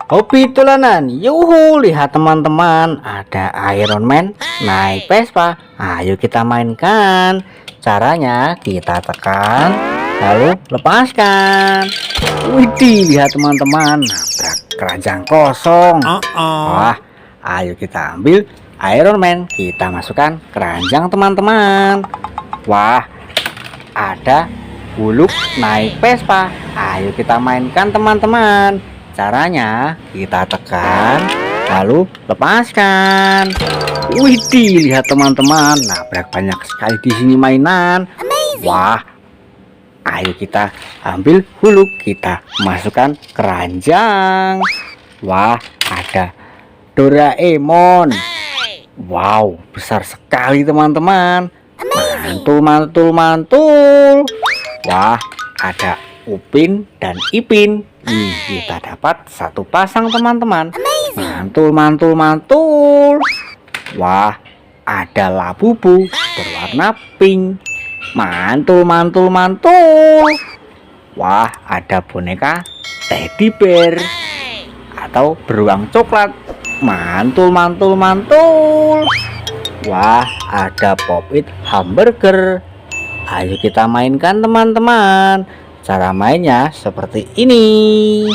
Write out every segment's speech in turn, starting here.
Hobi tulanan, yuhu, lihat teman-teman, ada Iron Man naik Vespa. Ayo kita mainkan. Caranya kita tekan, lalu lepaskan. Widih, lihat teman-teman, nabrak keranjang kosong. Wah, ayo kita ambil Iron Man, kita masukkan keranjang teman-teman. Wah, ada Buluk naik Vespa. Ayo kita mainkan teman-teman. Caranya kita tekan, lalu lepaskan. Widih, lihat teman-teman, nabrak banyak sekali di sini mainan. Wah, ayo kita ambil Huluk, kita masukkan keranjang. Wah, ada Doraemon. Wow, besar sekali teman-teman. Mantul, mantul, mantul. Wah, ada Upin dan Ipin. Kita dapat satu pasang teman-teman. Mantul, mantul, mantul. Wah, ada Labubu berwarna pink. Mantul, mantul, mantul. Wah, ada boneka teddy bear atau beruang coklat. Mantul, mantul, mantul. Wah, ada pop-it hamburger. Ayo kita mainkan teman-teman. Cara mainnya seperti ini.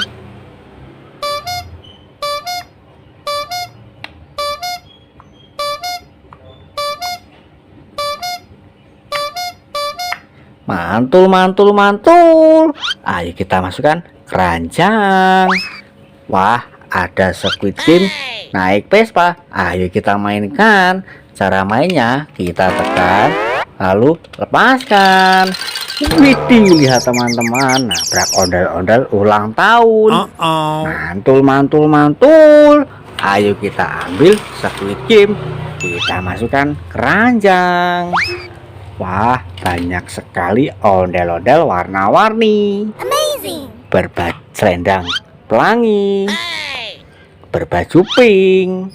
Mantul, mantul, mantul. Ayo kita masukkan keranjang. Wah, ada Squid Game naik Vespa. Ayo kita mainkan. Cara mainnya kita tekan, lalu lepaskan. Widih, lihat teman-teman, nabrak ondel-ondel ulang tahun. Mantul, mantul, mantul. Ayo kita ambil Squid Game, kita masukkan keranjang. Wah, banyak sekali ondel-ondel warna-warni. Berbaju selendang pelangi, berbaju pink,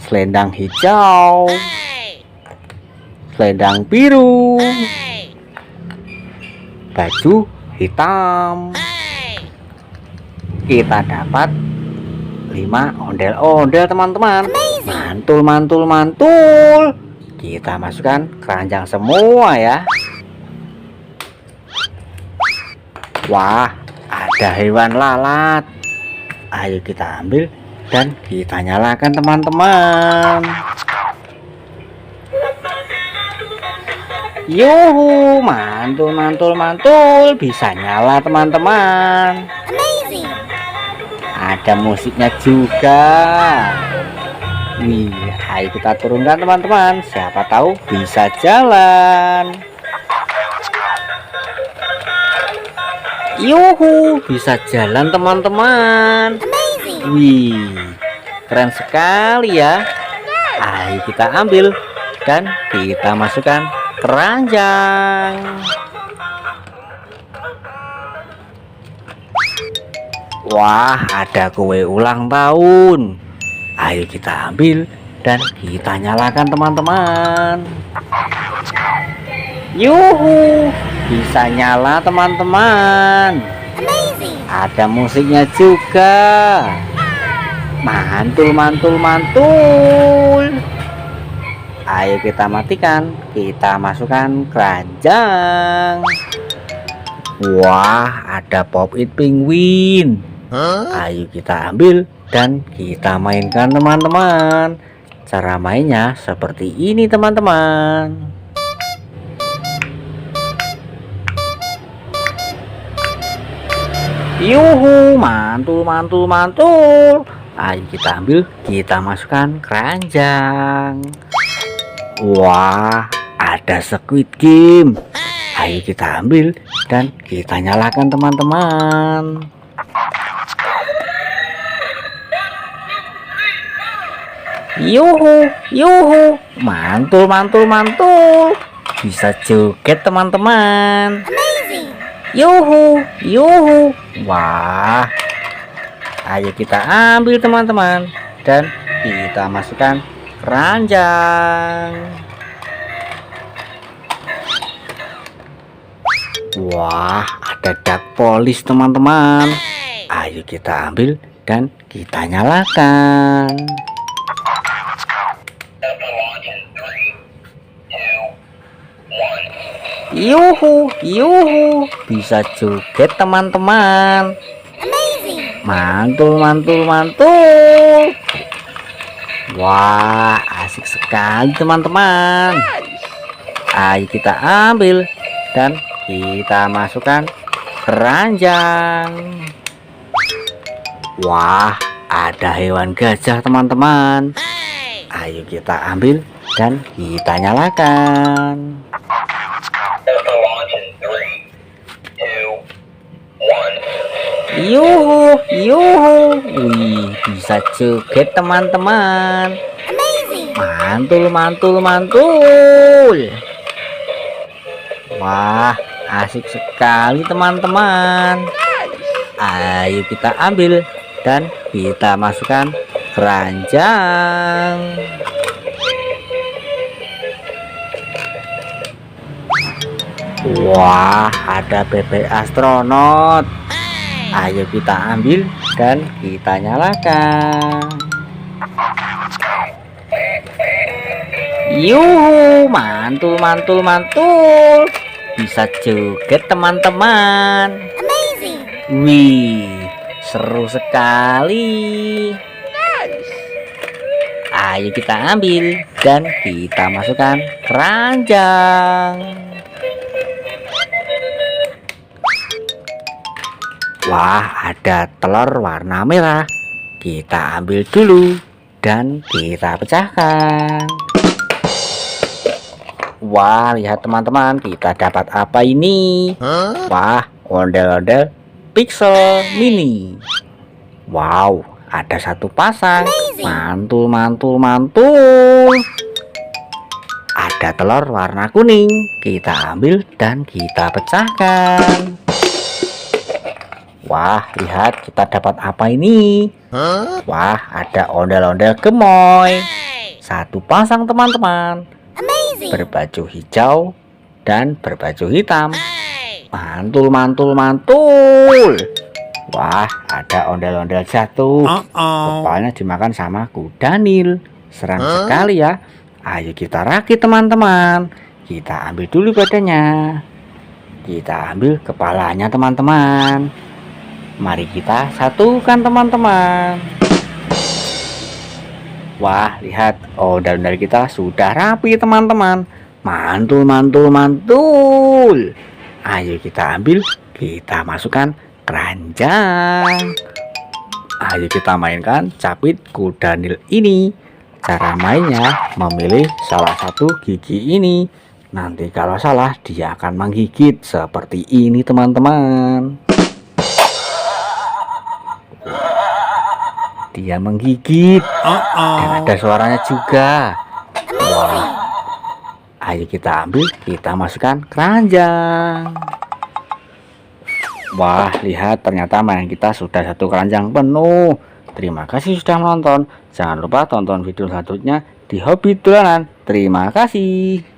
selendang hijau, selendang biru, baju hitam. Kita dapat 5 ondel-ondel teman-teman. Mantul, mantul, mantul. Kita masukkan keranjang semua ya. Wah, ada hewan lalat. Ayo kita ambil dan kita nyalakan teman-teman. Yuhu, mantul, mantul, mantul, bisa nyala teman-teman. Ada musiknya juga. Wih, ayo kita turunkan teman-teman, siapa tahu bisa jalan. Yuhu, bisa jalan teman-teman. Wih, keren sekali ya. Ayo kita ambil dan kita masukkan keranjang. Wah, ada kue ulang tahun. Ayo kita ambil dan kita nyalakan teman-teman. Yuhu, bisa nyala teman-teman. Ada musiknya juga. Mantul, mantul, mantul. Ayo kita matikan, kita masukkan keranjang. Wah, ada pop-it penguin. Ayo kita ambil dan kita mainkan teman-teman. Cara mainnya seperti ini teman-teman. Yuhu, mantul, mantul, mantul. Ayo kita ambil, kita masukkan keranjang. Wah, ada Squid Game. Ayo kita ambil dan kita nyalakan teman-teman. Yuhu, yuhu, mantul, mantul, mantul. Bisa joget teman-teman. Yuhu, yuhu. Wah, ayo kita ambil teman-teman dan kita masukkan keranjang. Wah, ada dak polis teman-teman. Ayo kita ambil dan kita nyalakan. Yuhu, yuhu, bisa joget teman-teman. Mantul, mantul, mantul. Wah, asik sekali teman-teman. Ayo kita ambil dan kita masukkan keranjang. Wah, ada hewan gajah teman-teman. Ayo kita ambil dan kita nyalakan. Yuhu, yuhu, wih, bisa joget teman-teman. Mantul, mantul, mantul. Wah, asik sekali teman-teman. Ayo kita ambil dan kita masukkan keranjang. Wah, ada bebek astronot. Ayo kita ambil dan kita nyalakan. Yuhu, mantul, mantul, mantul. Bisa joget teman-teman. Wih, seru sekali. Ayo kita ambil dan kita masukkan keranjang. Wah, ada telur warna merah. Kita ambil dulu dan kita pecahkan. Wah, lihat teman-teman, kita dapat apa ini? Wah, ondel-ondel Pixel Mini. Wow, ada satu pasang. Mantul, mantul, mantul. Ada telur warna kuning. Kita ambil dan kita pecahkan. Wah, lihat kita dapat apa ini? Wah, ada ondel-ondel gemoy. Satu pasang teman-teman. Berbaju hijau dan berbaju hitam. Mantul, mantul, mantul. Wah, ada ondel-ondel jatuh. Kepalanya dimakan sama kuda Nil. Serem sekali ya. Ayo kita rakit teman-teman. Kita ambil dulu badannya. Kita ambil kepalanya teman-teman. Mari kita satukan teman-teman. Wah, lihat, ondel-ondel kita sudah rapi teman-teman. Mantul, mantul, mantul. Ayo kita ambil, kita masukkan keranjang. Ayo kita mainkan capit kuda Nil ini. Cara mainnya memilih salah satu gigi ini. Nanti kalau salah dia akan menggigit seperti ini teman-teman. Dia menggigit dan ada suaranya juga. Wah, ayo kita ambil, kita masukkan keranjang. Wah, lihat, ternyata mainan kita sudah satu keranjang penuh. Terima kasih sudah menonton. Jangan lupa tonton video selanjutnya di Hobi Dolanan. Terima kasih.